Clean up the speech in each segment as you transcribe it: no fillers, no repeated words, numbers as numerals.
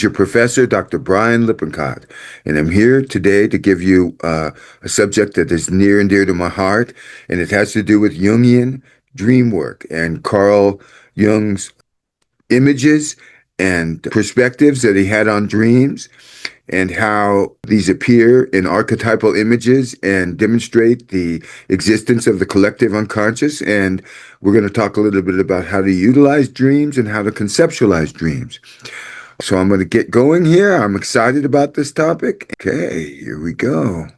Your professor, Dr. Brian Lippincott, and I'm here today to give you a subject that is near and dear to my heart, and it has to do with Jungian Dreamwork and Carl Jung's images and perspectives that he had on dreams, and how these appear in archetypal images and demonstrate the existence of the collective unconscious. And we're going to talk a little bit about how to utilize dreams and how to conceptualize dreams. So I'm going to get going here. I'm excited about this topic. Okay, here we go.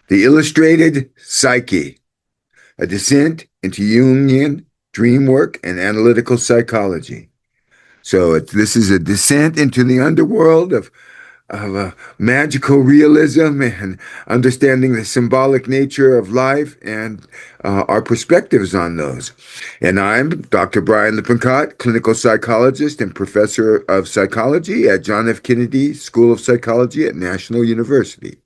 The Illustrated Psyche, a descent into Jungian dreamwork and analytical psychology. So this is a descent into the underworld of magical realism and understanding the symbolic nature of life and our perspectives on those. And I'm Dr. Brian Lippincott, clinical psychologist and professor of psychology at John F. Kennedy School of Psychology at National University.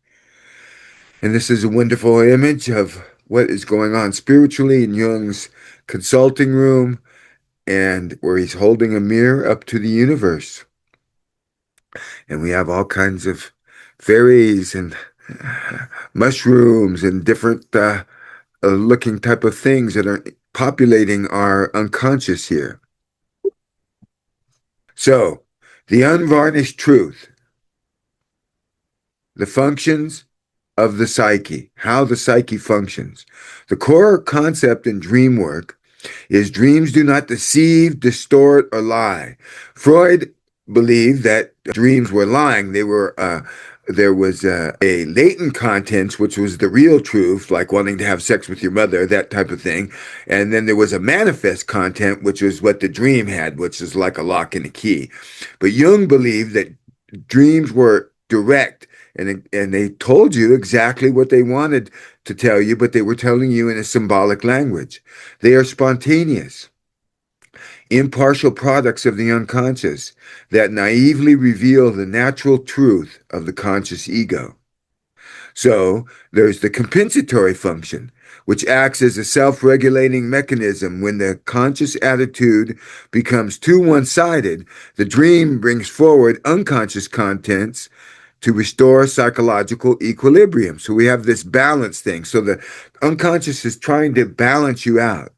And this is a wonderful image of what is going on spiritually in Jung's consulting room, and where he's holding a mirror up to the universe. And we have all kinds of fairies and mushrooms and different looking type of things that are populating our unconscious here. So, the unvarnished truth, the functions of the psyche, how the psyche functions. The core concept in dream work is dreams do not deceive, distort, or lie. Freud believed that dreams were lying. There was a latent content, which was the real truth, like wanting to have sex with your mother, that type of thing. And then there was a manifest content, which was what the dream had, which is like a lock and a key. But Jung believed that dreams were direct, and they told you exactly what they wanted to tell you, but they were telling you in a symbolic language. They are spontaneous, impartial products of the unconscious that naively reveal the natural truth of the conscious ego. So there's the compensatory function, which acts as a self-regulating mechanism. When the conscious attitude becomes too one-sided, the dream brings forward unconscious contents to restore psychological equilibrium. So we have this balance thing. So the unconscious is trying to balance you out.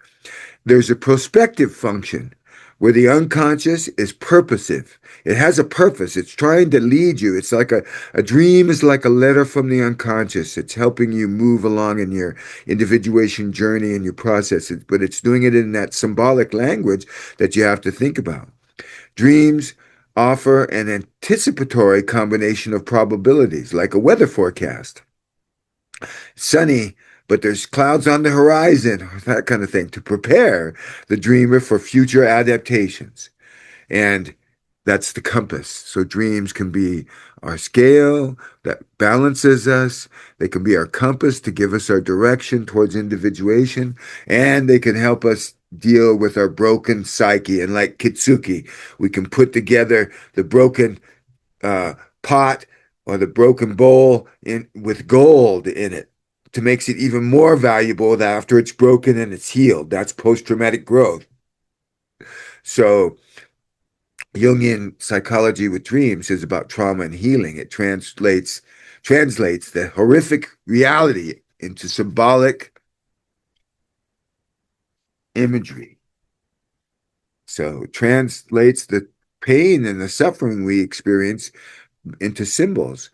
There's a prospective function where the unconscious is purposive. It has a purpose. It's trying to lead you. It's like a dream is like a letter from the unconscious. It's helping you move along in your individuation journey and your process, but it's doing it in that symbolic language that you have to think about. Dreams offer an anticipatory combination of probabilities, like a weather forecast. Sunny, but there's clouds on the horizon, that kind of thing, to prepare the dreamer for future adaptations. And that's the compass. So dreams can be our scale that balances us. They can be our compass to give us our direction towards individuation. And they can help us deal with our broken psyche. And like Kitsuki, we can put together the broken pot or the broken bowl with gold in it to makes it even more valuable after it's broken and it's healed. That's post-traumatic growth. So Jungian psychology with dreams is about trauma and healing. It translates the horrific reality into symbolic imagery. So it translates the pain and the suffering we experience into symbols.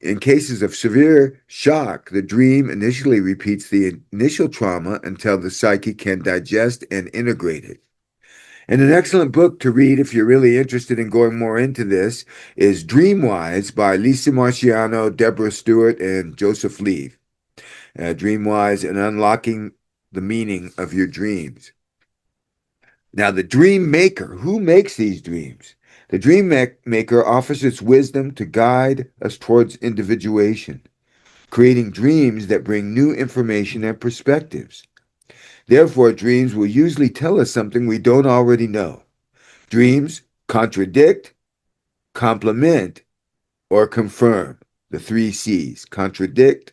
In cases of severe shock, the dream initially repeats the initial trauma until the psyche can digest and integrate it. And an excellent book to read if you're really interested in going more into this is Dreamwise by Lisa Marciano, Deborah Stewart, and Joseph Leave. Dreamwise and Unlocking the Meaning of Your Dreams. Now, the dream maker, who makes these dreams? The dream maker offers its wisdom to guide us towards individuation, creating dreams that bring new information and perspectives. Therefore, dreams will usually tell us something we don't already know. Dreams contradict, complement, or confirm. The three C's: contradict,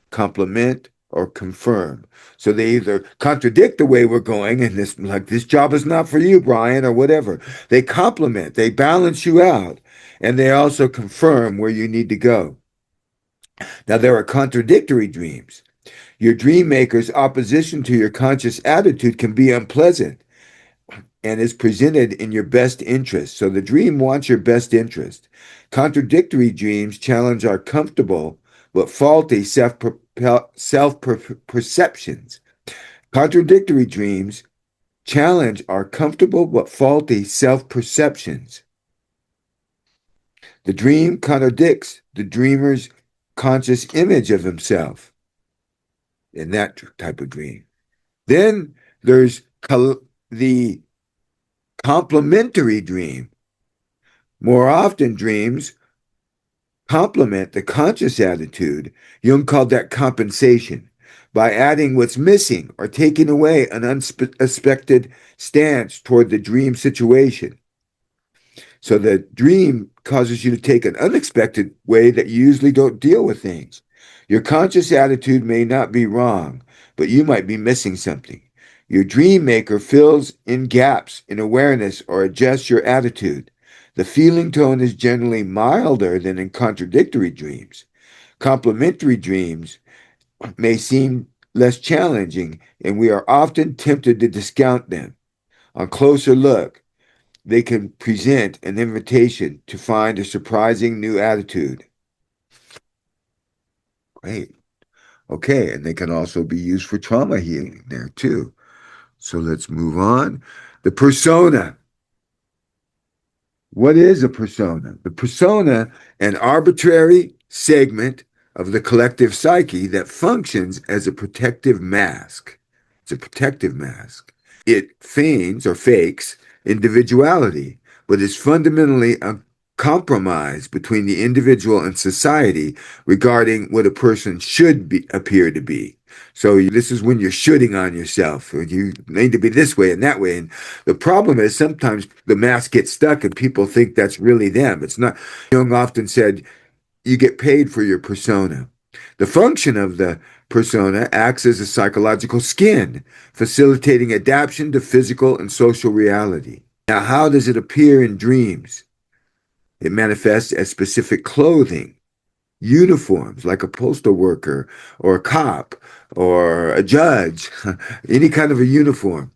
complement, or confirm. So they either contradict the way we're going, and this job is not for you, Brian, or whatever. They complement, they balance you out, and they also confirm where you need to go. Now, there are contradictory dreams. Your dream maker's opposition to your conscious attitude can be unpleasant and is presented in your best interest. So the dream wants your best interest. Contradictory dreams challenge our comfortable but faulty self-perceptions. Contradictory dreams challenge our comfortable but faulty self-perceptions. The dream contradicts the dreamer's conscious image of himself in that type of dream. Then there's the complementary dream. More often, dreams complement the conscious attitude. Jung called that compensation, by adding what's missing or taking away an unexpected stance toward the dream situation. So the dream causes you to take an unexpected way that you usually don't deal with things. Your conscious attitude may not be wrong, but you might be missing something. Your dream maker fills in gaps in awareness or adjusts your attitude. The feeling tone is generally milder than in contradictory dreams. Complementary dreams may seem less challenging, and we are often tempted to discount them. On closer look, they can present an invitation to find a surprising new attitude. Great. Okay, and they can also be used for trauma healing there too. So let's move on. The persona. What is a persona? The persona, an arbitrary segment of the collective psyche that functions as a protective mask. It's a protective mask. It feigns or fakes individuality, but is fundamentally a compromise between the individual and society regarding what a person should appear to be. So this is when you're shooting on yourself. You need to be this way and that way. And the problem is sometimes the mask gets stuck and people think that's really them. It's not. Jung often said, you get paid for your persona. The function of the persona acts as a psychological skin, facilitating adaptation to physical and social reality. Now, how does it appear in dreams? It manifests as specific clothing, uniforms, like a postal worker or a cop or a judge, any kind of a uniform.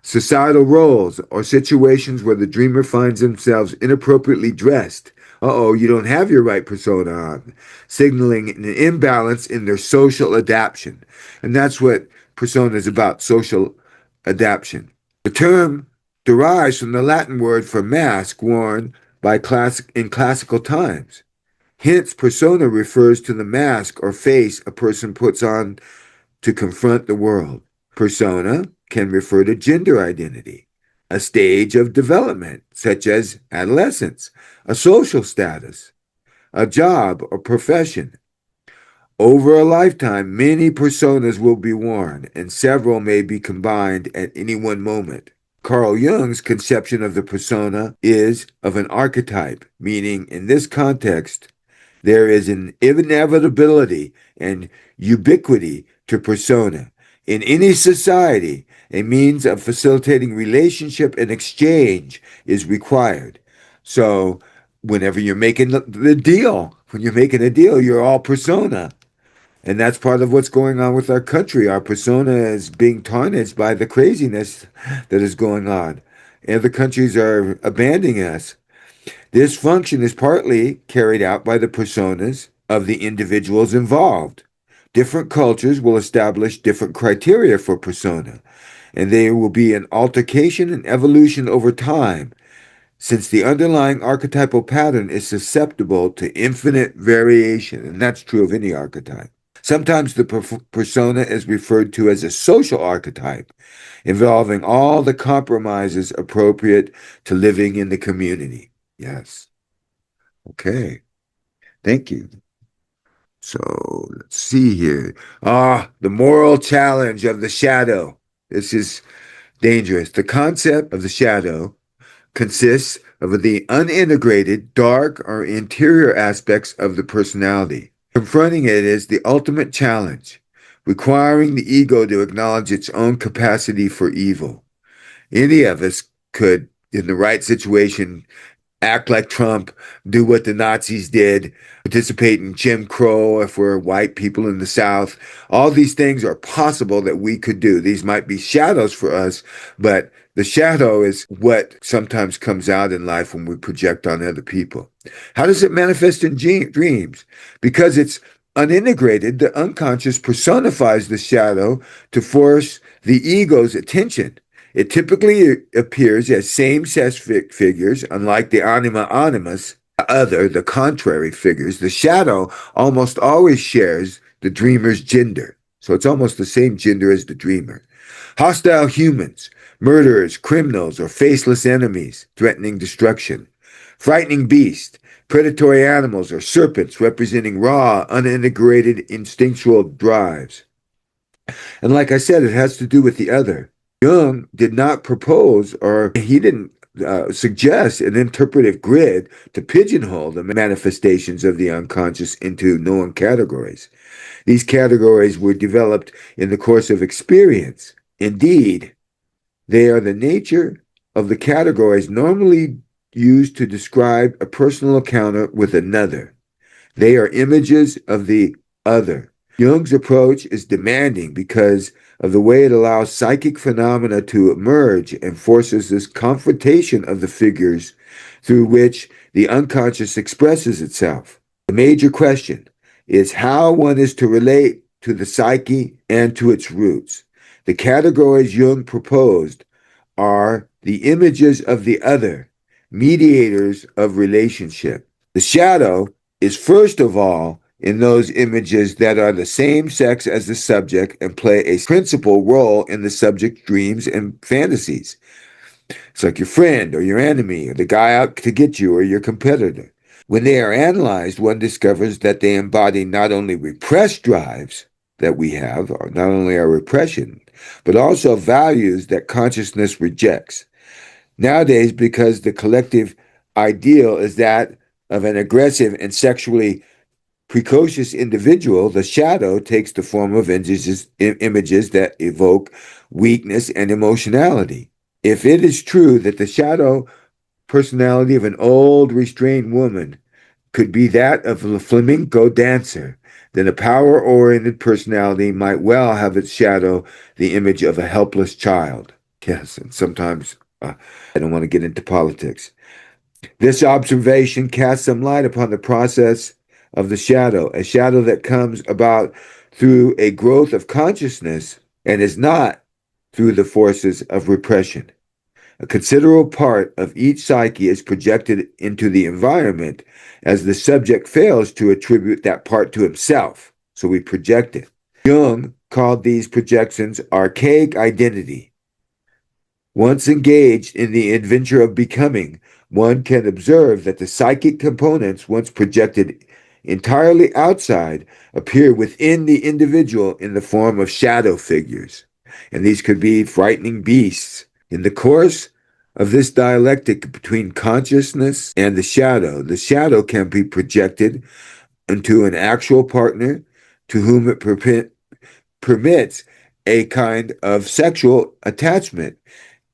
Societal roles or situations where the dreamer finds themselves inappropriately dressed. You don't have your right persona on, signaling an imbalance in their social adaptation. And that's what persona is about, social adaptation. The term derives from the Latin word for mask worn in classical times. Hence, persona refers to the mask or face a person puts on to confront the world. Persona can refer to gender identity, a stage of development, such as adolescence, a social status, a job or profession. Over a lifetime, many personas will be worn, and several may be combined at any one moment. Carl Jung's conception of the persona is of an archetype, meaning in this context, there is an inevitability and ubiquity to persona. In any society, a means of facilitating relationship and exchange is required. So whenever you're making the deal, when you're making a deal, you're all persona. And that's part of what's going on with our country. Our persona is being tarnished by the craziness that is going on. And the countries are abandoning us. This function is partly carried out by the personas of the individuals involved. Different cultures will establish different criteria for persona, and there will be an altercation and evolution over time, since the underlying archetypal pattern is susceptible to infinite variation, and that's true of any archetype. Sometimes the persona is referred to as a social archetype, involving all the compromises appropriate to living in the community. Yes. Okay. Thank you. So let's see here. The moral challenge of the shadow. This is dangerous. The concept of the shadow consists of the unintegrated, dark, or interior aspects of the personality. Confronting it is the ultimate challenge. requiring the ego to acknowledge its own capacity for evil. Any of us could, in the right situation, act like Trump, do what the Nazis did, participate in Jim Crow if we're white people in the South. All these things are possible that we could do. These might be shadows for us, but the shadow is what sometimes comes out in life when we project on other people. How does it manifest in dreams? Because it's unintegrated, the unconscious personifies the shadow to force the ego's attention. It typically appears as same-sex figures, unlike the anima animus, the contrary figures. The shadow almost always shares the dreamer's gender. So it's almost the same gender as the dreamer. Hostile humans, murderers, criminals, or faceless enemies threatening destruction. Frightening beasts, predatory animals, or serpents representing raw, unintegrated instinctual drives. And like I said, it has to do with the other. Jung did not propose, or he didn't suggest an interpretive grid to pigeonhole the manifestations of the unconscious into known categories. These categories were developed in the course of experience. Indeed, they are the nature of the categories normally used to describe a personal encounter with another. They are images of the other. Jung's approach is demanding because of the way it allows psychic phenomena to emerge and forces this confrontation of the figures through which the unconscious expresses itself. The major question is how one is to relate to the psyche and to its roots. The categories Jung proposed are the images of the other, mediators of relationship. The shadow is first of all in those images that are the same sex as the subject and play a principal role in the subject's dreams and fantasies. It's like your friend or your enemy or the guy out to get you or your competitor. When they are analyzed, one discovers that they embody not only repressed drives that we have, or not only our repression, but also values that consciousness rejects. Nowadays, because the collective ideal is that of an aggressive and sexually precocious individual, the shadow takes the form of images that evoke weakness and emotionality. If it is true that the shadow personality of an old, restrained woman could be that of a flamenco dancer, then a power-oriented personality might well have its shadow the image of a helpless child. Yes, and sometimes I don't want to get into politics. This observation casts some light upon the process of the shadow, a shadow that comes about through a growth of consciousness and is not through the forces of repression. A considerable part of each psyche is projected into the environment as the subject fails to attribute that part to himself, so we project it. Jung called these projections archaic identity. Once engaged in the adventure of becoming, one can observe that the psychic components, once projected entirely outside, appear within the individual in the form of shadow figures. And these could be frightening beasts. In the course of this dialectic between consciousness and the shadow can be projected into an actual partner to whom it permits a kind of sexual attachment.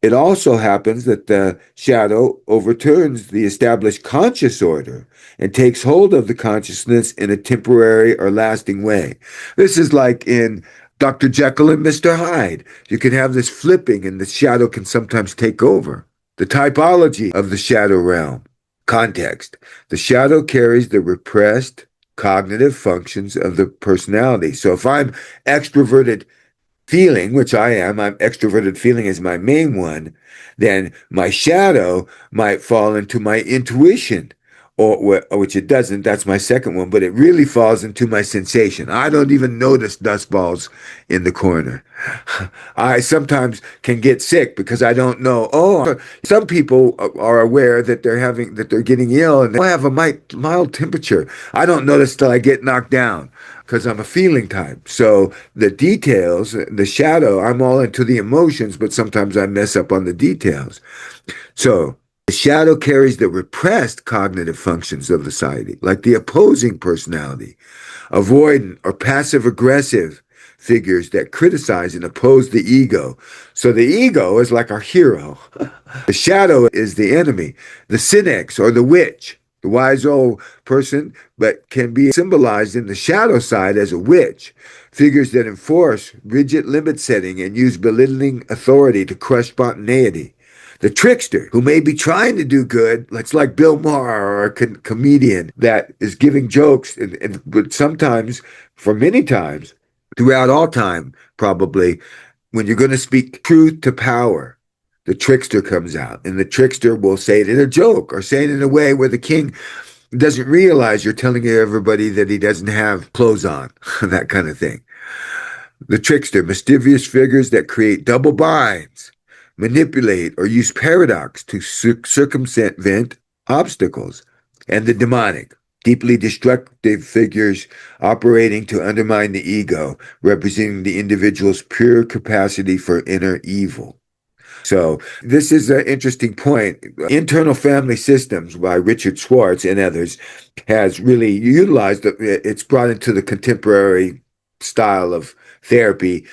It also happens that the shadow overturns the established conscious order and takes hold of the consciousness in a temporary or lasting way. This is like in Dr. Jekyll and Mr. Hyde. You can have this flipping and the shadow can sometimes take over. The typology of the shadow realm. Context. The shadow carries the repressed cognitive functions of the personality. So if I'm extroverted feeling, which I am, I'm extroverted feeling is my main one, then my shadow might fall into my intuition, or which it doesn't. That's my second one, but it really falls into my sensation. I don't even notice dust balls in the corner. I sometimes can get sick because I don't know. Oh, some people are aware that they're getting ill and they have a mild temperature. I don't notice till I get knocked down because I'm a feeling type. So the details, the shadow, I'm all into the emotions, but sometimes I mess up on the details. So the shadow carries the repressed cognitive functions of the psyche, like the opposing personality, avoidant or passive aggressive, figures that criticize and oppose the ego. So the ego is like our hero. The shadow is the enemy, the cynics or the witch, the wise old person, but can be symbolized in the shadow side as a witch, figures that enforce rigid limit setting and use belittling authority to crush spontaneity. The trickster, who may be trying to do good, it's like Bill Maher or a comedian that is giving jokes, but sometimes, for many times, throughout all time, probably, when you're going to speak truth to power, the trickster comes out, and the trickster will say it in a joke or say it in a way where the king doesn't realize you're telling everybody that he doesn't have clothes on, that kind of thing. The trickster, mischievous figures that create double binds, manipulate, or use paradox to circumvent obstacles. And the demonic, deeply destructive figures operating to undermine the ego, representing the individual's pure capacity for inner evil. So this is an interesting point. Internal Family Systems by Richard Schwartz and others has really utilized it's brought into the contemporary style of therapy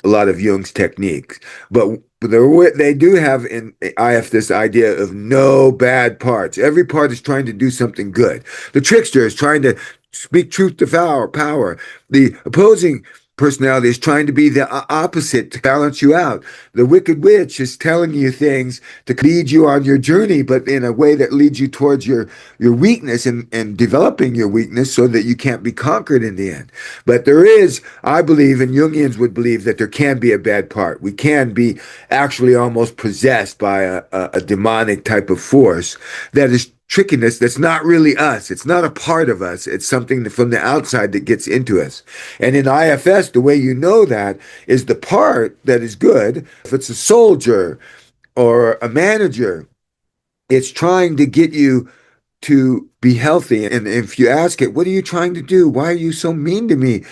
a lot of Jung's techniques. But they do have in IF this idea of no bad parts. Every part is trying to do something good. The trickster is trying to speak truth to power. The opposing personality is trying to be the opposite to balance you out. The wicked witch is telling you things to lead you on your journey, but in a way that leads you towards your weakness and developing your weakness so that you can't be conquered in the end. But there is, I believe, and Jungians would believe, that there can be a bad part. We can be actually almost possessed by a demonic type of force that is trickiness that's not really us. It's not a part of us. It's something from the outside that gets into us. And in IFS, the way you know that is the part that is good. If it's a soldier or a manager, it's trying to get you to be healthy. And if you ask it, what are you trying to do? Why are you so mean to me?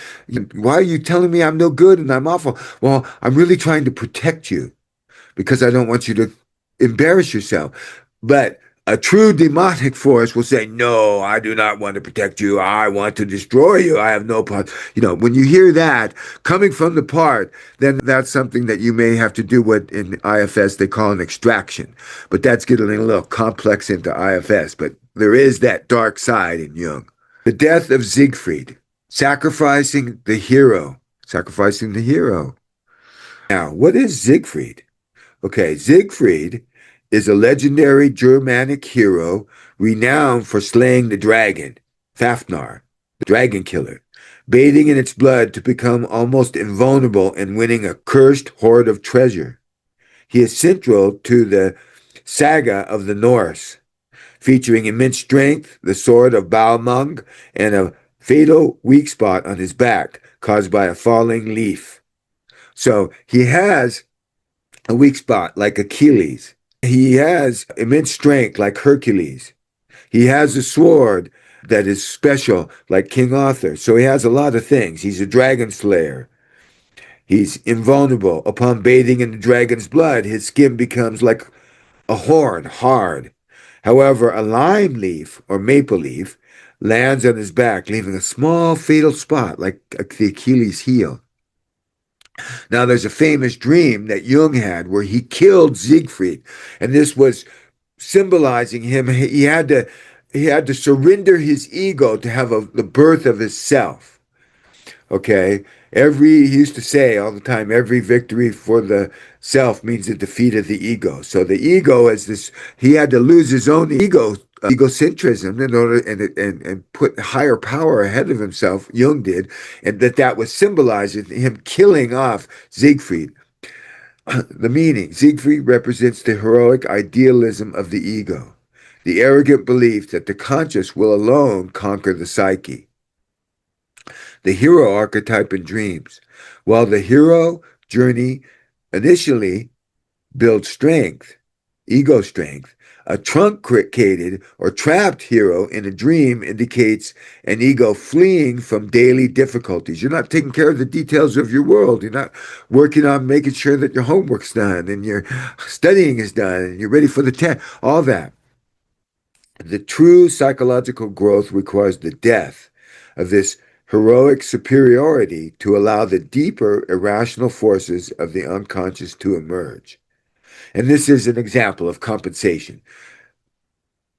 Why are you telling me I'm no good and I'm awful? Well, I'm really trying to protect you because I don't want you to embarrass yourself. But a true demonic force will say, no, I do not want to protect you. I want to destroy you. I have no part. When you hear that coming from the part, then that's something that you may have to do what in IFS they call an extraction. But that's getting a little complex into IFS. But there is that dark side in Jung. The death of Siegfried, sacrificing the hero. Sacrificing the hero. Now, what is Siegfried? Okay, Siegfried is a legendary Germanic hero renowned for slaying the dragon, Fafnir, the dragon killer, bathing in its blood to become almost invulnerable and winning a cursed hoard of treasure. He is central to the saga of the Norse, featuring immense strength, the sword of Balmung, and a fatal weak spot on his back caused by a falling leaf. So he has a weak spot like Achilles. He has immense strength like Hercules. He has a sword that is special like King Arthur. So he has a lot of things. He's a dragon slayer. He's invulnerable. Upon bathing in the dragon's blood, his skin becomes like a horn, hard. However, a lime leaf or maple leaf lands on his back, leaving a small fatal spot like the Achilles heel. Now, there's a famous dream that Jung had where he killed Siegfried, and this was symbolizing him. He had to surrender his ego to have the birth of his self. Okay, he used to say all the time, every victory for the self means the defeat of the ego. So the ego is this. He had to lose his own egocentrism in order and put higher power ahead of himself. Jung did, and that was symbolizing him killing off Siegfried. The meaning: Siegfried represents the heroic idealism of the ego, the arrogant belief that the conscious will alone conquer the psyche. The hero archetype in dreams. While the hero journey initially builds strength, ego strength, a truncated or trapped hero in a dream indicates an ego fleeing from daily difficulties. You're not taking care of the details of your world. You're not working on making sure that your homework's done and your studying is done and you're ready for the test, all that. The true psychological growth requires the death of this heroic superiority to allow the deeper irrational forces of the unconscious to emerge. And this is an example of compensation.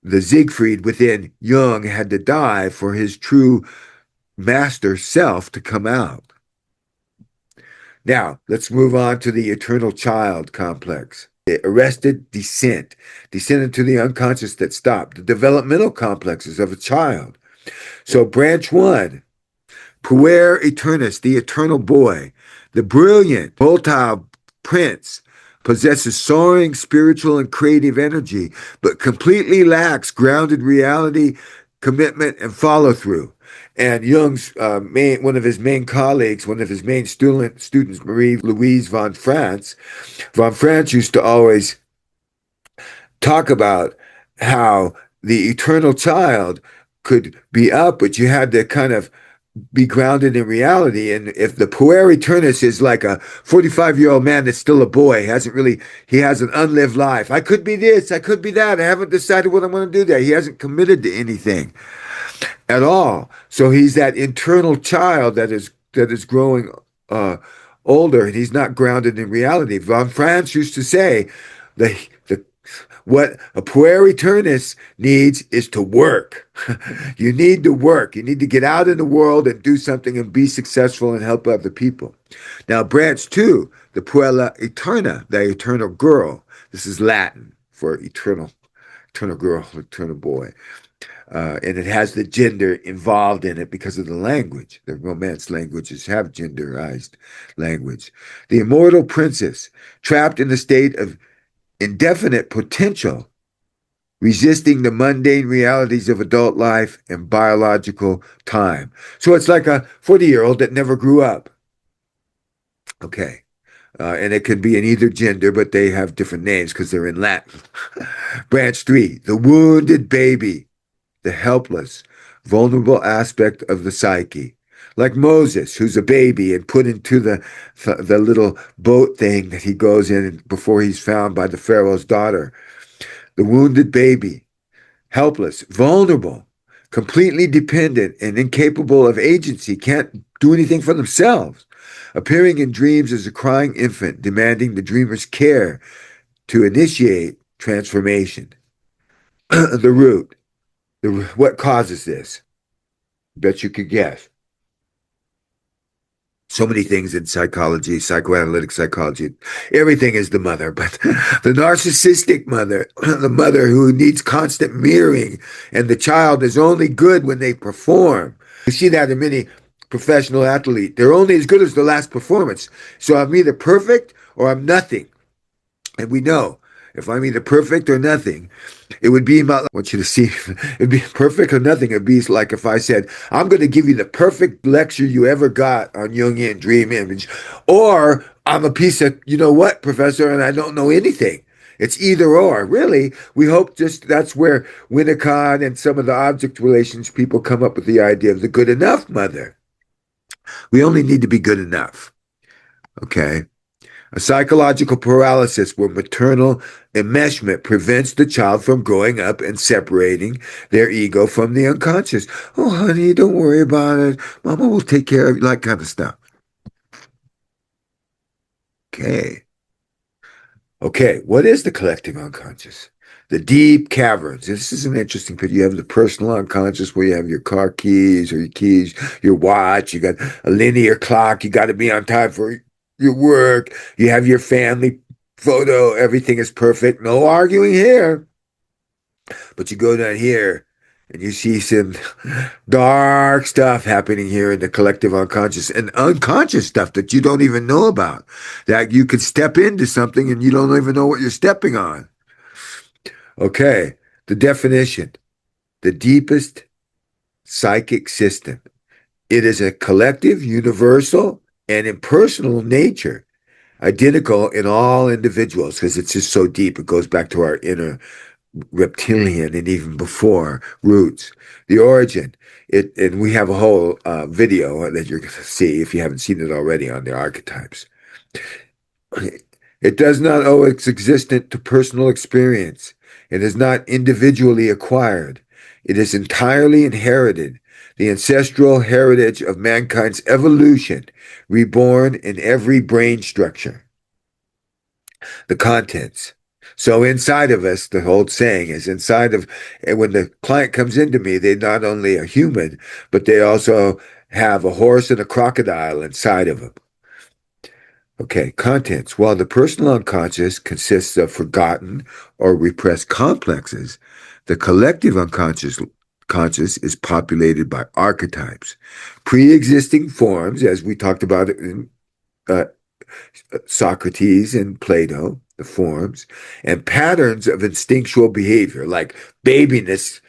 The Siegfried within Jung had to die for his true master self to come out. Now, let's move on to the eternal child complex. The arrested descent into the unconscious that stopped, the developmental complexes of a child. So, branch one, puer eternus, the eternal boy, the brilliant, volatile prince, possesses soaring spiritual and creative energy, but completely lacks grounded reality, commitment, and follow through. And Jung's one of his main colleagues, one of his main students, Marie-Louise von Franz used to always talk about how the eternal child could be up, but you had to kind of be grounded in reality. And if the puer eternus is like a 45-year-old man that's still a boy, he has an unlived life. I could be this, I could be that. I haven't decided what I'm going to do there. He hasn't committed to anything at all. So he's that internal child that is growing older, and he's not grounded in reality. Von Franz used to say, the what a puer eternus needs is to work. You need to work. You need to get out in the world and do something and be successful and help other people. Now, branch two, the puella eterna, the eternal girl. This is Latin for eternal girl, eternal boy. And it has the gender involved in it because of the language. The Romance languages have genderized language. The immortal princess, trapped in the state of indefinite potential, resisting the mundane realities of adult life and biological time. So it's like a 40-year-old that never grew up. Okay. And it could be in either gender, but they have different names because they're in Latin. Branch three, the wounded baby, the helpless, vulnerable aspect of the psyche. Like Moses, who's a baby and put into the little boat thing that he goes in before he's found by the Pharaoh's daughter. The wounded baby, helpless, vulnerable, completely dependent and incapable of agency, can't do anything for themselves, appearing in dreams as a crying infant, demanding the dreamer's care to initiate transformation. The root. What causes this? Bet you could guess. So many things in psychology, psychoanalytic psychology, everything is the mother, but the narcissistic mother, the mother who needs constant mirroring, and the child is only good when they perform. You see that in many professional athletes. They're only as good as the last performance. So I'm either perfect or I'm nothing. And we know if I'm either perfect or nothing, it would be about, I want you to see, it'd be perfect or nothing. It'd be like if I said, I'm going to give you the perfect lecture you ever got on Jungian dream image, or I'm a piece of, you know what, professor, and I don't know anything. It's either or. Really, we hope that's where Winnicott and some of the object relations people come up with the idea of the good enough mother. We only need to be good enough. Okay? A psychological paralysis where maternal enmeshment prevents the child from growing up and separating their ego from the unconscious. Oh, honey, don't worry about it. Mama will take care of you, that kind of stuff. Okay, what is the collective unconscious? The deep caverns. This is an interesting picture. You have the personal unconscious where you have your car keys or your keys, your watch, you got a linear clock, you got to be on time for your work, you have your family photo, everything is perfect, no arguing here. But you go down here and you see some dark stuff happening here in the collective unconscious, and unconscious stuff that you don't even know about, that you could step into something and you don't even know what you're stepping on. Okay, the definition, the deepest psychic system. It is a collective, universal, and impersonal nature, identical in all individuals, because it's just so deep. It goes back to our inner reptilian and even before roots. The origin, and we have a whole video that you're going to see if you haven't seen it already on the archetypes. It does not owe its existence to personal experience. It is not individually acquired. It is entirely inherited, the ancestral heritage of mankind's evolution, reborn in every brain structure. The contents. So inside of us, the old saying is inside of, and when the client comes into me, they not only are human, but they also have a horse and a crocodile inside of them. Okay, contents. While the personal unconscious consists of forgotten or repressed complexes, the collective conscious is populated by archetypes, pre-existing forms, as we talked about in uh, Socrates and Plato, the forms, and patterns of instinctual behavior, like babiness.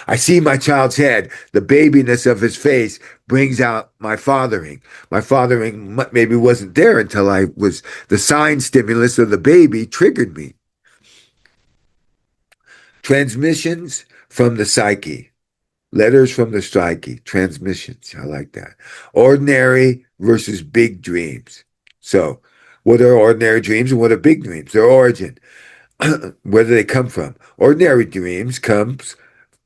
I see my child's head. The babiness of his face brings out my fathering. My fathering maybe wasn't there until the sign stimulus of the baby triggered me. Transmissions from the psyche. Letters from the psyche. Transmissions. I like that. Ordinary versus big dreams. So, what are ordinary dreams and what are big dreams? Their origin. Where do they come from? Ordinary dreams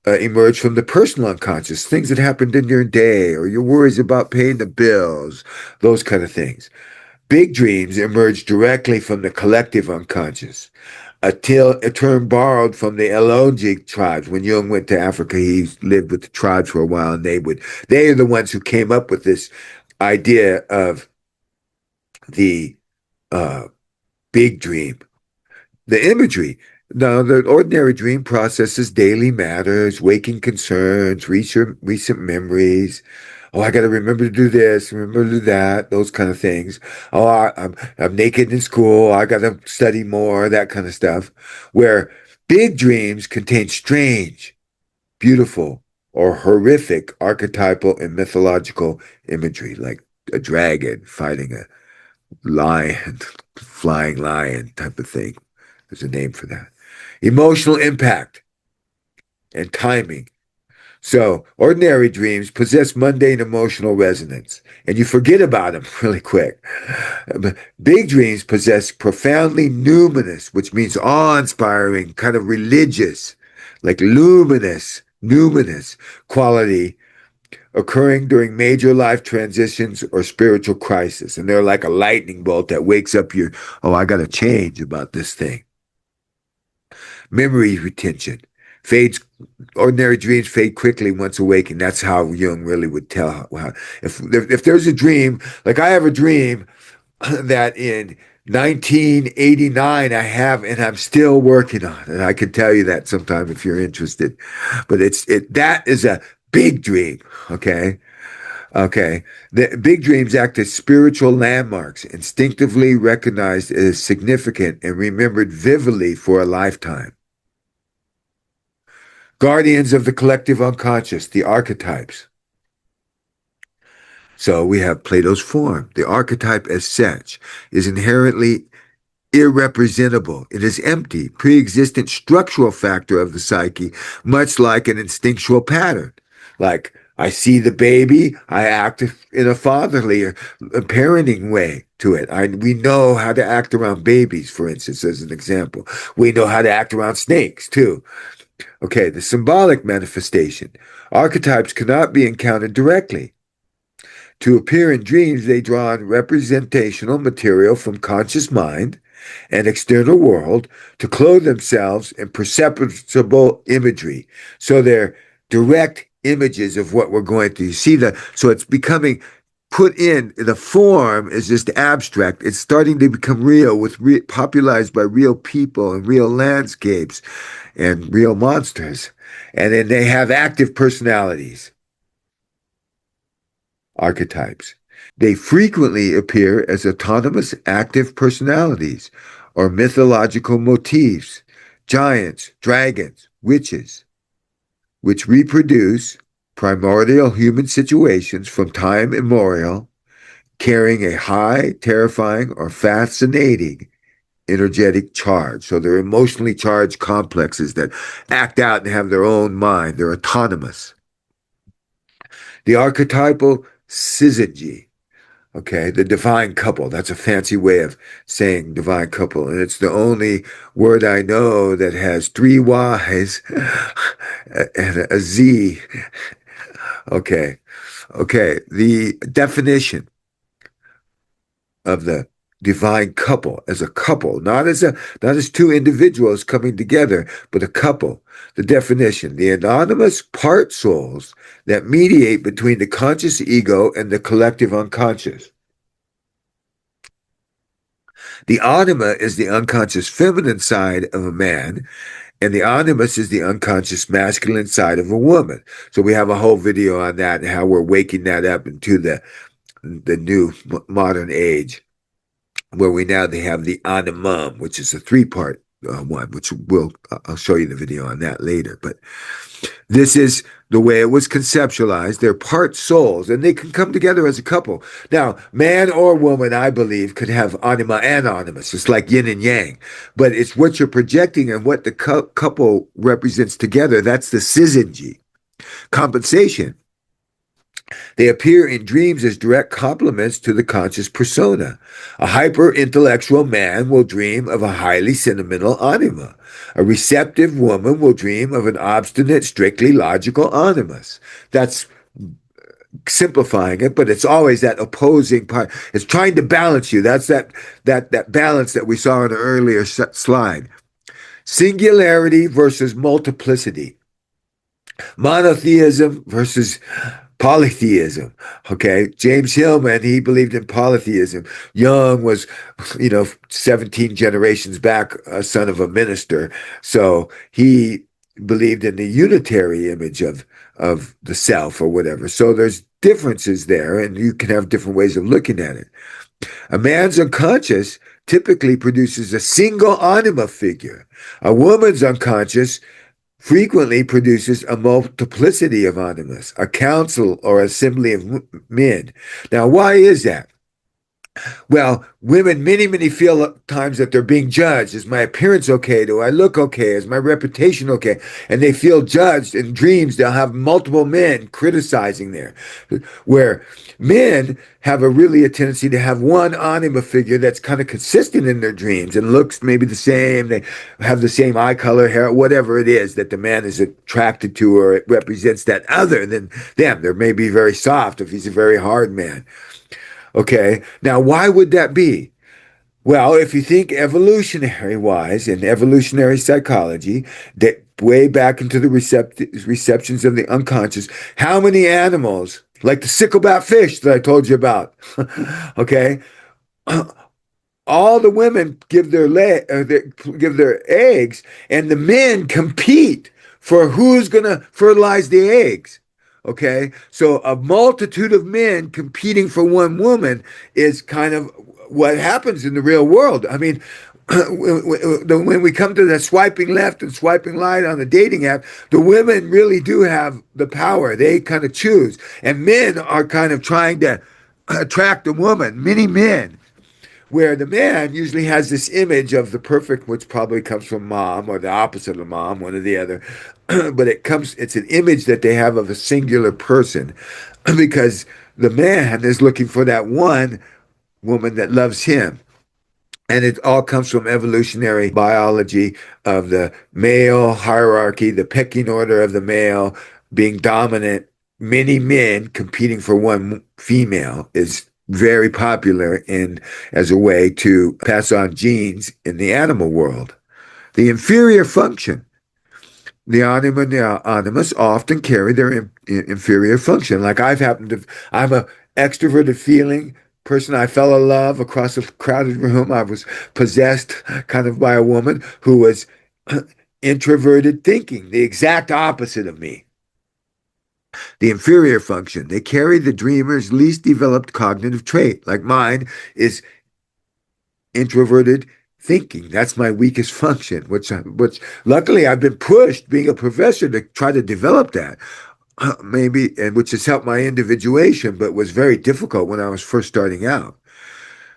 emerge from the personal unconscious, things that happened in your day or your worries about paying the bills, those kind of things. Big dreams emerge directly from the collective unconscious, a term borrowed from the Elogic tribes. When Jung went to Africa, he lived with the tribes for a while, and they are the ones who came up with this idea of the big dream. The imagery. Now, the ordinary dream processes daily matters, waking concerns, recent memories. Oh, I got to remember to do this, remember to do that, those kind of things. Oh, I'm naked in school. I got to study more, that kind of stuff. Where big dreams contain strange, beautiful, or horrific archetypal and mythological imagery, like a dragon fighting a lion, flying lion type of thing. There's a name for that. Emotional impact and timing. So, ordinary dreams possess mundane emotional resonance, and you forget about them really quick. Big dreams possess profoundly numinous, which means awe-inspiring, kind of religious, like numinous quality occurring during major life transitions or spiritual crisis. And they're like a lightning bolt that wakes up I got to change about this thing. Memory retention fades. Ordinary dreams fade quickly once awakened. That's how Jung really would tell. If there's a dream, like I have a dream that in 1989 I have, and I'm still working on it. I can tell you that sometime if you're interested. But that is a big dream. Okay. Okay. The big dreams act as spiritual landmarks, instinctively recognized as significant and remembered vividly for a lifetime. Guardians of the collective unconscious, the archetypes. So we have Plato's form. The archetype as such is inherently irrepresentable. It is empty, pre-existent structural factor of the psyche, much like an instinctual pattern. Like, I see the baby, I act in a fatherly or parenting way to it. We know how to act around babies, for instance, as an example. We know how to act around snakes, too. Okay, the symbolic manifestation. Archetypes cannot be encountered directly. To appear in dreams, they draw on representational material from conscious mind and external world to clothe themselves in perceptible imagery. So they're direct images of what we're going through. You see so it's becoming put in the form is just abstract. It's starting to become real popularized by real people and real landscapes and real monsters. And then they have active personalities, archetypes. They frequently appear as autonomous active personalities or mythological motifs, giants, dragons, witches, which reproduce primordial human situations from time immemorial, carrying a high, terrifying, or fascinating energetic charge. So they're emotionally charged complexes that act out and have their own mind. They're autonomous. The archetypal Syzygy. Okay, the divine couple. That's a fancy way of saying divine couple. And it's the only word I know that has three Y's and a Z. Okay. Okay. The definition of the divine couple as a couple, not as two individuals coming together, but a couple. The definition: the anonymous part souls that mediate between the conscious ego and the collective unconscious. The anima is the unconscious feminine side of a man, and the animus is the unconscious masculine side of a woman. So we have a whole video on that and how we're waking that up into the new modern age, where they have the animum, which is a three-part one, which I'll show you the video on that later. But this is the way it was conceptualized. They're part souls, and they can come together as a couple. Now, man or woman, I believe, could have anima and animus. It's like yin and yang. But it's what you're projecting and what the couple represents together. That's the syzygy. Compensation. They appear in dreams as direct complements to the conscious persona. A hyper-intellectual man will dream of a highly sentimental anima. A receptive woman will dream of an obstinate, strictly logical animus. That's simplifying it, but it's always that opposing part. It's trying to balance you. That's that balance that we saw in an earlier slide. Singularity versus multiplicity. Monotheism versus polytheism. Okay. James Hillman, he believed in polytheism. Jung was, 17 generations back, a son of a minister. So he believed in the unitary image of the self or whatever. So there's differences there, and you can have different ways of looking at it. A man's unconscious typically produces a single anima figure. A woman's unconscious frequently produces a multiplicity of animas, a council or assembly of men. Now, why is that? Well, women many feel times that they're being judged. Is my appearance okay? Do I look okay? Is my reputation okay? And they feel judged. In dreams, they'll have multiple men criticizing there. Where men have a tendency to have one anima figure that's kind of consistent in their dreams and looks maybe the same. They have the same eye color, hair, whatever it is that the man is attracted to, or it represents that other than them. They may be very soft if he's a very hard man. Okay, now why would that be? Well, if you think evolutionary wise in evolutionary psychology, that way back into the receptions of the unconscious, how many animals, like the sickleback fish that I told you about, okay, all the women give their eggs, and the men compete for who's going to fertilize the eggs. Okay, so a multitude of men competing for one woman is kind of what happens in the real world. I mean, when we come to the swiping left and swiping right on the dating app, the women really do have the power. They kind of choose, and men are kind of trying to attract a woman. Many men, where the man usually has this image of the perfect, which probably comes from mom or the opposite of mom, one or the other. But it's an image that they have of a singular person, because the man is looking for that one woman that loves him. And it all comes from evolutionary biology of the male hierarchy, the pecking order of the male being dominant. Many men competing for one female is very popular as a way to pass on genes in the animal world. The inferior function. The anima and the animus often carry their inferior function. Like I'm a extroverted feeling person. I fell in love across a crowded room. I was possessed kind of by a woman who was introverted thinking, the exact opposite of me. The inferior function. They carry the dreamer's least developed cognitive trait. Like mine is introverted thinking. That's my weakest function, which luckily I've been pushed, being a professor, to try to develop that. Maybe, and which has helped my individuation, but was very difficult when I was first starting out.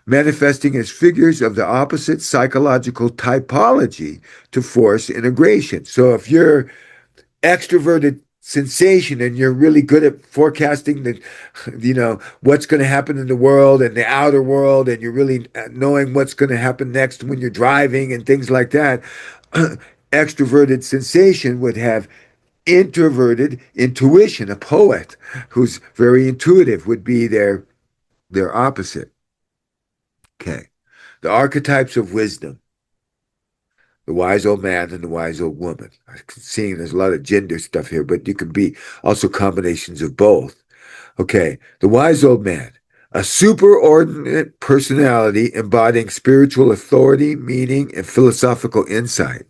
Manifesting as figures of the opposite psychological typology to force integration. So if you're extroverted sensation, and you're really good at forecasting what's going to happen in the world and the outer world, and you're really knowing what's going to happen next when you're driving and things like that. Extroverted sensation would have introverted intuition. A poet who's very intuitive would be their opposite. Okay. The archetypes of wisdom. The wise old man and the wise old woman. I'm seeing there's a lot of gender stuff here, but you can be also combinations of both. Okay. The wise old man. A superordinate personality embodying spiritual authority, meaning, and philosophical insight.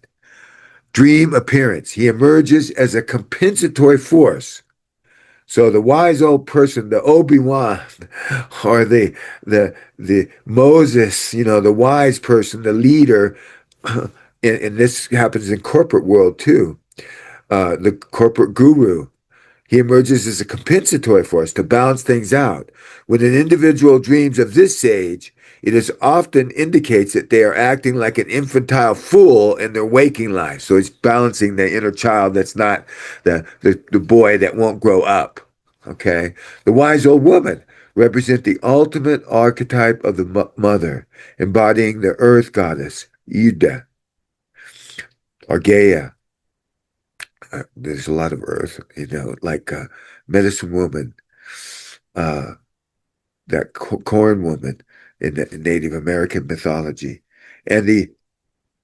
Dream appearance. He emerges as a compensatory force. So the wise old person, the Obi-Wan, or the Moses, the wise person, the leader, and this happens in corporate world too, the corporate guru. He emerges as a compensatory force to balance things out. When an individual dreams of this sage, it is often indicates that they are acting like an infantile fool in their waking life. So he's balancing the inner child that's not the boy that won't grow up. Okay. The wise old woman represent the ultimate archetype of the mother, embodying the earth goddess, Ida, or Gaia. There's a lot of earth, like medicine woman, that corn woman in the Native American mythology, and the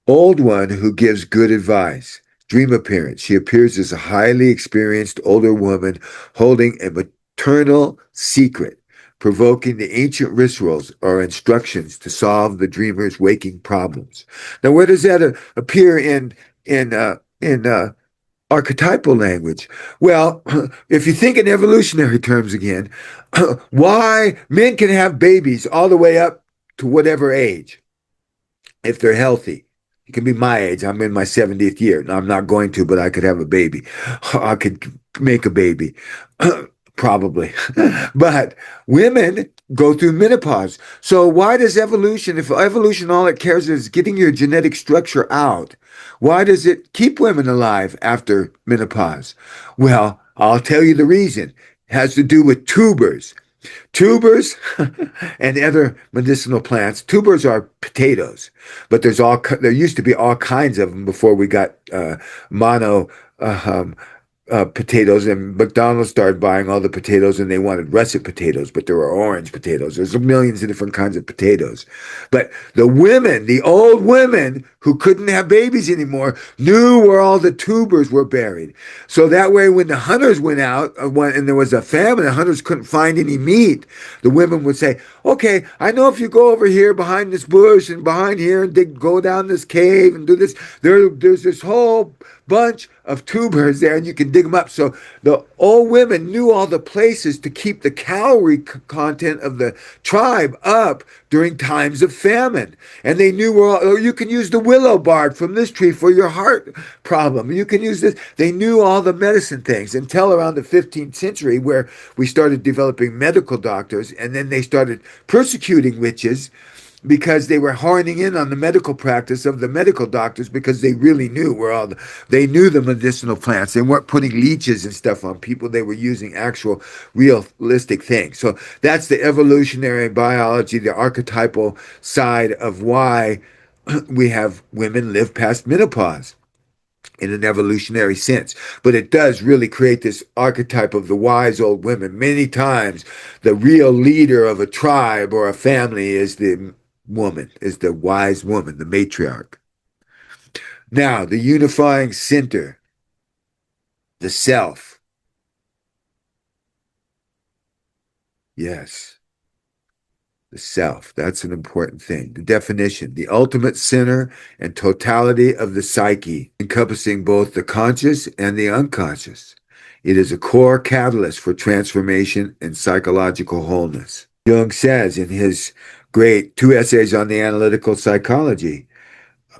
old one who gives good advice. Dream appearance. She appears as a highly experienced older woman holding a maternal secret, provoking the ancient rituals or instructions to solve the dreamer's waking problems. Now, where does that appear in archetypal language? Well, if you think in evolutionary terms again, why men can have babies all the way up to whatever age if they're healthy. It can be my age. I'm in my 70th year. I'm not going to, but I could have a baby. I could make a baby. Probably. But women go through menopause. So why does evolution, if evolution all it cares is getting your genetic structure out, why does it keep women alive after menopause? Well, I'll tell you the reason. It has to do with tubers. Tubers and other medicinal plants. Tubers are potatoes, but there used to be all kinds of them before we got mono potatoes, and McDonald's started buying all the potatoes, and they wanted russet potatoes, but there were orange potatoes. There's millions of different kinds of potatoes. But the women, the old women who couldn't have babies anymore, knew where all the tubers were buried. So that way, when the hunters went out, and there was a famine, the hunters couldn't find any meat, the women would say, okay, I know if you go over here behind this bush and behind here and go down this cave and do this, there's this whole bunch of tubers there, and you can dig them up. So the old women knew all the places to keep the calorie content of the tribe up during times of famine. And they knew you can use the willow bark from this tree for your heart problem. You can use this. They knew all the medicine things until around the 15th century, where we started developing medical doctors, and then they started persecuting witches because they were horning in on the medical practice of the medical doctors, because they really knew they knew the medicinal plants. They weren't putting leeches and stuff on people. They were using actual realistic things. So that's the evolutionary biology, the archetypal side of why we have women live past menopause in an evolutionary sense. But it does really create this archetype of the wise old women. Many times the real leader of a tribe or a family is the wise woman, the matriarch. Now, the unifying center, the self. Yes, the self. That's an important thing. The definition, the ultimate center and totality of the psyche, encompassing both the conscious and the unconscious. It is a core catalyst for transformation and psychological wholeness. Jung says in his great 2 essays on the analytical psychology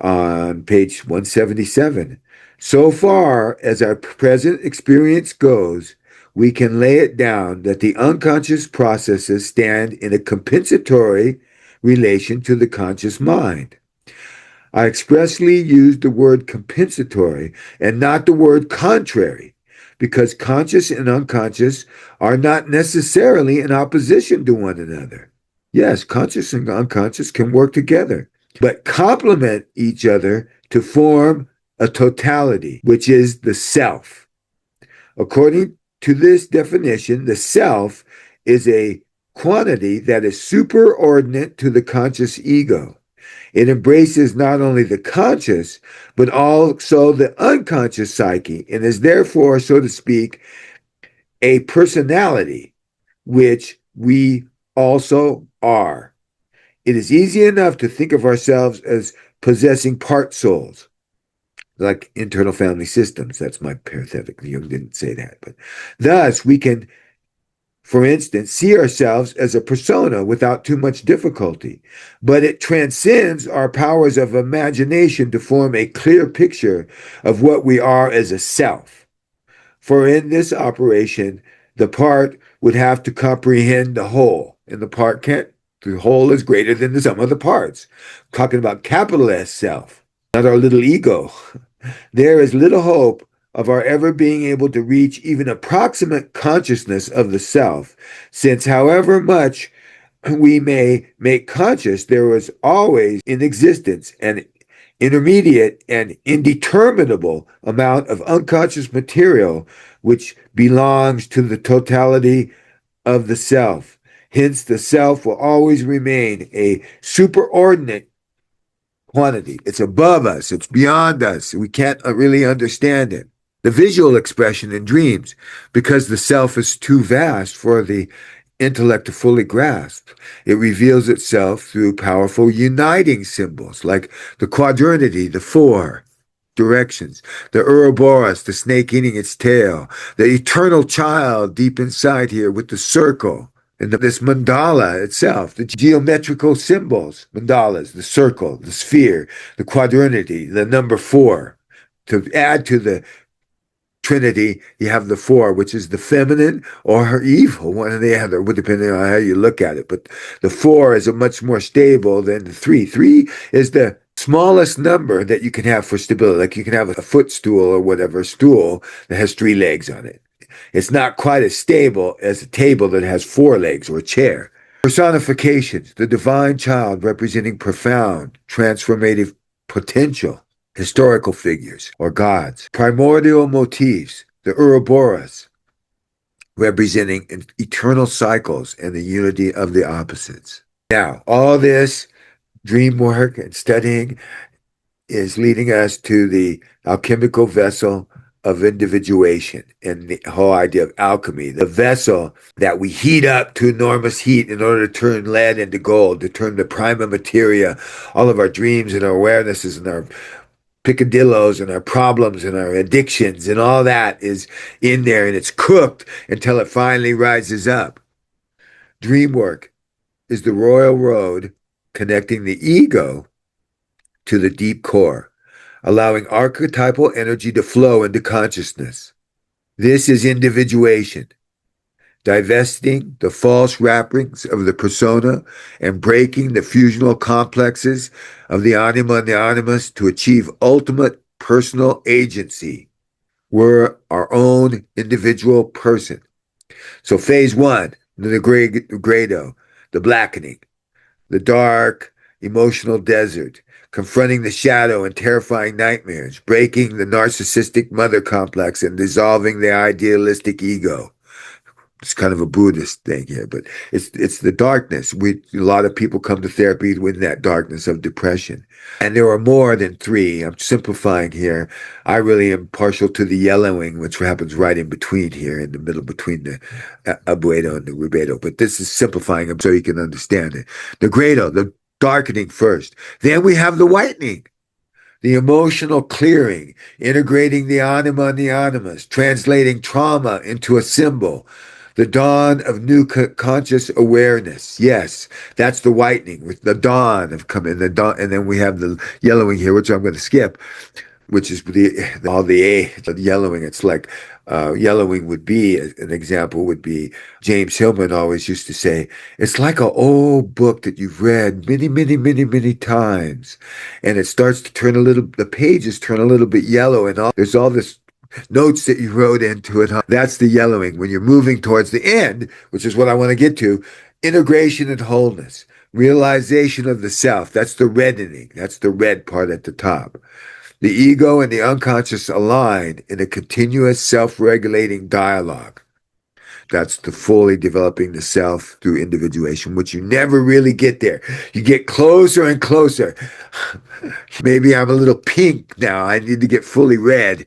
on page 177, so far as our present experience goes, we can lay it down that the unconscious processes stand in a compensatory relation to the conscious mind. I expressly used the word compensatory and not the word contrary, because conscious and unconscious are not necessarily in opposition to one another. Yes, conscious and unconscious can work together, but complement each other to form a totality, which is the self. According to this definition, the self is a quantity that is superordinate to the conscious ego. It embraces not only the conscious, but also the unconscious psyche, and is therefore, so to speak, a personality, which we also are. It is easy enough to think of ourselves as possessing part souls, like internal family systems. That's my parenthetic. Jung didn't say that. But thus, we can, for instance, see ourselves as a persona without too much difficulty. But it transcends our powers of imagination to form a clear picture of what we are as a self. For in this operation, the part would have to comprehend the whole, and the part can't. The whole is greater than the sum of the parts. I'm talking about capital S self, not our little ego. There is little hope of our ever being able to reach even approximate consciousness of the self, since however much we may make conscious, there was always in existence an intermediate and indeterminable amount of unconscious material which belongs to the totality of the self. Hence, the self will always remain a superordinate quantity. It's above us. It's beyond us. We can't really understand it. The visual expression in dreams, because the self is too vast for the intellect to fully grasp, it reveals itself through powerful uniting symbols like the quadrinity, the four directions, the Ouroboros, the snake eating its tail, the eternal child deep inside here with the circle, and this mandala itself, the geometrical symbols, mandalas, the circle, the sphere, the quadrinity, the number four. To add to the Trinity, you have the four, which is the feminine or her evil, one or the other, depending on how you look at it. But the four is a much more stable than the three. Three is the smallest number that you can have for stability. Like you can have a footstool or whatever stool that has three legs on it. It's not quite as stable as a table that has four legs or a chair. Personifications, the divine child representing profound, transformative potential. Historical figures or gods. Primordial motifs, the Ouroboros, representing eternal cycles and the unity of the opposites. Now, all this dream work and studying is leading us to the alchemical vessel of individuation and the whole idea of alchemy, the vessel that we heat up to enormous heat in order to turn lead into gold, to turn the prima materia, all of our dreams and our awarenesses and our picadillos and our problems and our addictions and all that is in there, and it's cooked until it finally rises up. Dreamwork is the royal road connecting the ego to the deep core, allowing archetypal energy to flow into consciousness. This is individuation, divesting the false wrappings of the persona and breaking the fusional complexes of the anima and the animus to achieve ultimate personal agency. We're our own individual person. So phase one, the grado, the blackening, the dark emotional desert, confronting the shadow and terrifying nightmares, breaking the narcissistic mother complex and dissolving the idealistic ego. It's kind of a Buddhist thing here, but it's the darkness. A lot of people come to therapy with that darkness of depression. And there are more than three. I'm simplifying here. I really am partial to the yellowing, which happens right in between here, in the middle between the abuedo and the rubedo. But this is simplifying them so you can understand it. The grado, the darkening first. Then we have the whitening. The emotional clearing, integrating the anima and the animus, translating trauma into a symbol. The dawn of new conscious awareness. Yes, that's the whitening, with the dawn of coming. The dawn, and then we have the yellowing here, which I'm going to skip, which is the yellowing. It's like yellowing would be, an example would be, James Hillman always used to say, it's like an old book that you've read many, many, many, many times. And it starts to the pages turn a little bit yellow, and there's all this notes that you wrote into it. That's the yellowing. When you're moving towards the end, which is what I want to get to, integration and wholeness, realization of the self. That's the reddening. That's the red part at the top. The ego and the unconscious align in a continuous self-regulating dialogue. That's the fully developing the self through individuation, which you never really get there. You get closer and closer. Maybe I'm a little pink now. I need to get fully red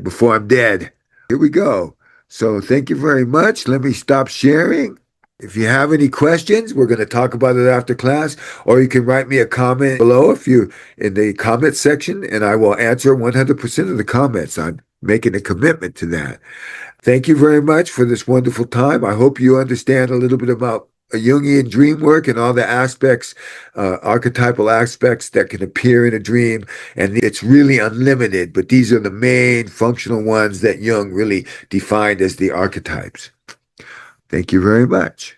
before I'm dead. Here we go. So thank you very much. Let me stop sharing. If you have any questions, we're going to talk about it after class, or you can write me a comment below if you in the comment section, and I will answer 100% of the comments. I'm making a commitment to that. Thank you very much for this wonderful time. I hope you understand a little bit about Jungian dream work and all the aspects, archetypal aspects that can appear in a dream. And it's really unlimited, but these are the main functional ones that Jung really defined as the archetypes. Thank you very much.